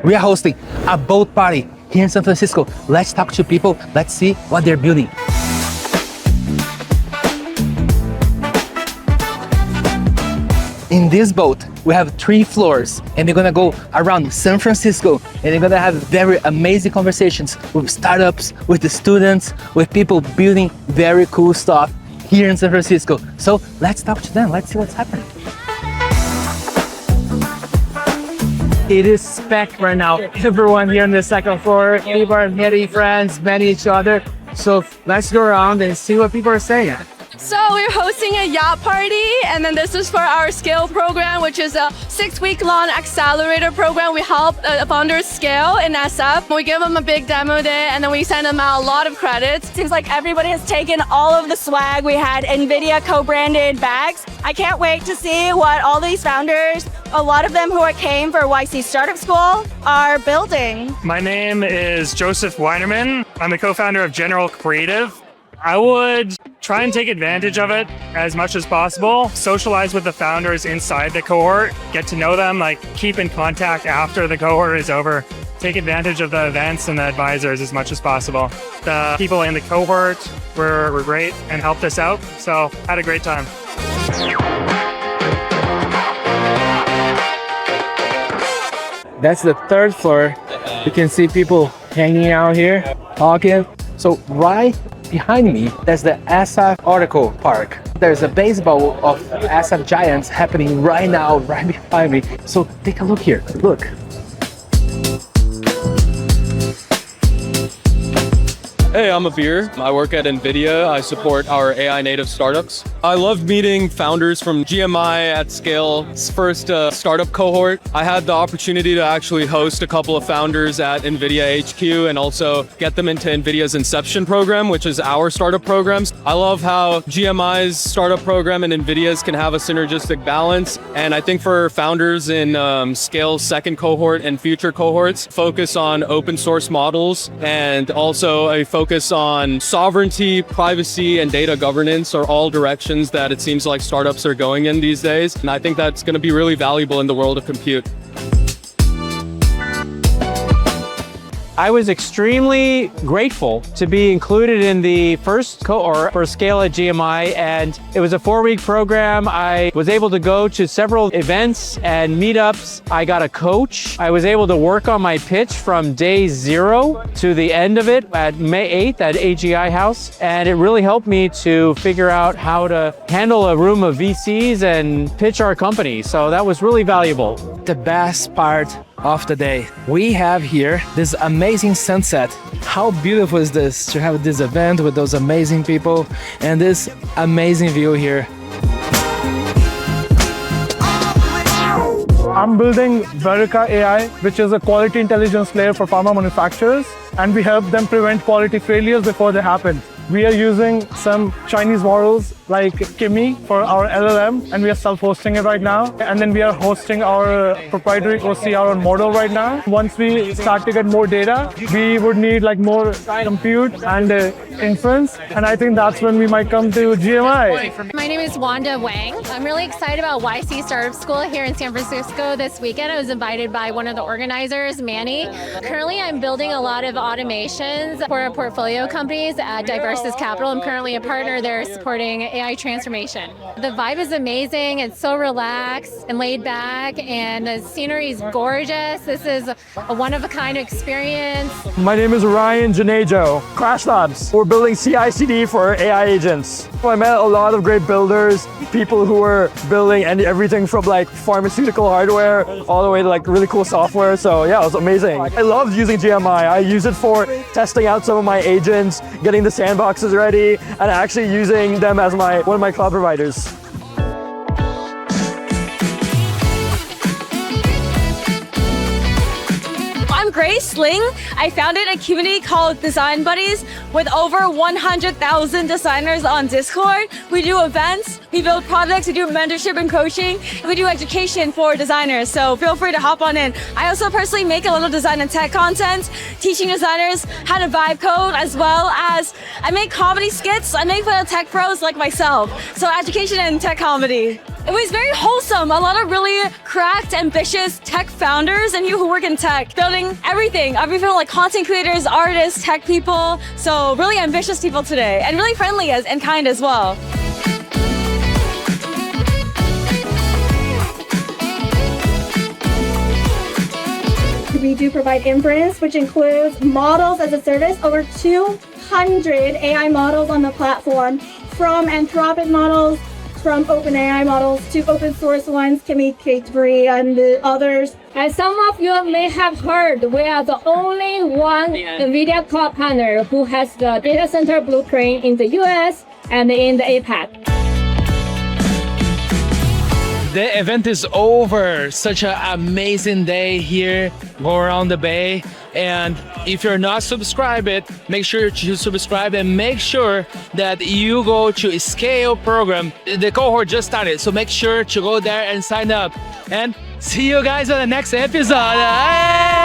we are hosting a boat party here in San Francisco. Let's talk to people. Let's see what they're building. In this boat, we have 3 floors, and they're gonna go around San Francisco, and they're gonna have very amazing conversations with startups, with the students, with people building very cool stuff here in San Francisco. So let's talk to them. Let's see what's happening. It is packed right now. Everyone here on the second floor, people are meeting friends, meeting each other. So let's go around and see what people are saying. So we're hosting a yacht party, and then this is for our scale program, which is a 6-week-long accelerator program. We help founders scale in SF. We give them a big demo day, and then we send them out a lot of credits. Seems like everybody has taken all of the swag. We had NVIDIA co-branded bags. I can't wait to see what all these founders, a lot of them who came for YC Startup School, are building. My name is Joseph Weinman. I'm the co-founder of General Creative. I would try and take advantage of it as much as possible. Socialize with the founders inside the cohort, get to know them, like keep in contact after the cohort is over. Take advantage of the events and the advisors as much as possible. The people in the cohort were great and helped us out, so had a great time. That's the 3rd floor. You can see people hanging out here, talking. So right behind me, there's the SF Oracle Park. There's a baseball of SF giants happening right now, right behind me. So take a look here, look. Hey, I'm Abir. I work at NVIDIA. I support our AI native startups. I love meeting founders from GMI at Scale's first startup cohort. I had the opportunity to actually host a couple of founders at NVIDIA HQ and also get them into NVIDIA's Inception program, which is our startup programs. I love how GMI's startup program and NVIDIA's can have a synergistic balance. And I think for founders in Scale's second cohort and future cohorts, focus on open source models and also a focus on sovereignty, privacy, and data governance are all directions that it seems like startups are going in these days. And I think that's going to be really valuable in the world of compute. I was extremely grateful to be included in the first cohort for Scale at GMI, and it was a 4-week program. I was able to go to several events and meetups. I got a coach. I was able to work on my pitch from day 0 to the end of it at May 8th at AGI House, and it really helped me to figure out how to handle a room of VCs and pitch our company. So that was really valuable. The best part of the day, we have here this amazing sunset. How beautiful is this to have this event with those amazing people and this amazing view here. I'm building Baraka AI, which is a quality intelligence layer for pharma manufacturers, and we help them prevent quality failures before they happen. We are using some Chinese models like Kimi for our LLM, and we are self-hosting it right now. And then we are hosting our proprietary OCR model right now. Once we start to get more data, we would need like more compute and inference. And I think that's when we might come to GMI. My name is Wanda Wang. I'm really excited about YC Startup School here in San Francisco this weekend. I was invited by one of the organizers, Manny. Currently, I'm building a lot of automations for portfolio companies at Diversis Capital. I'm currently a partner there supporting AI transformation. The vibe is amazing. It's so relaxed and laid back, and the scenery is gorgeous. This is a one-of-a-kind experience. My name is Ryan Janejo. Crash Labs. We're building CI/CD for AI agents. I met a lot of great builders, people who were building everything from like pharmaceutical hardware all the way to like really cool software. So yeah, it was amazing. I loved using GMI. I use it for testing out some of my agents, getting the sandboxes ready, and actually using them as one of my cloud providers. I'm Grace Ling. I founded a community called Design Buddies with over 100,000 designers on Discord. We do events, we build products, we do mentorship and coaching, and we do education for designers, so feel free to hop on in. I also personally make a little design and tech content, teaching designers how to vibe code, as well as I make comedy skits. I make for tech pros like myself, so education and tech comedy. It was very wholesome. A lot of really cracked, ambitious tech founders and you who work in tech, building everything. Everything like content creators, artists, tech people. So really ambitious people today and really friendly and kind as well. We do provide Inference, which includes models as a service, over 200 AI models on the platform, from Anthropic models, from OpenAI models to open source ones, K3 and the others. As some of you may have heard, we are the only one NVIDIA Cloud partner who has the data center blueprint in the US and in the APAC. The event is over. Such an amazing day here, go around the bay. And if you're not subscribed, make sure to subscribe and make sure that you go to Scale program. The cohort just started, so make sure to go there and sign up. And see you guys on the next episode. Hey!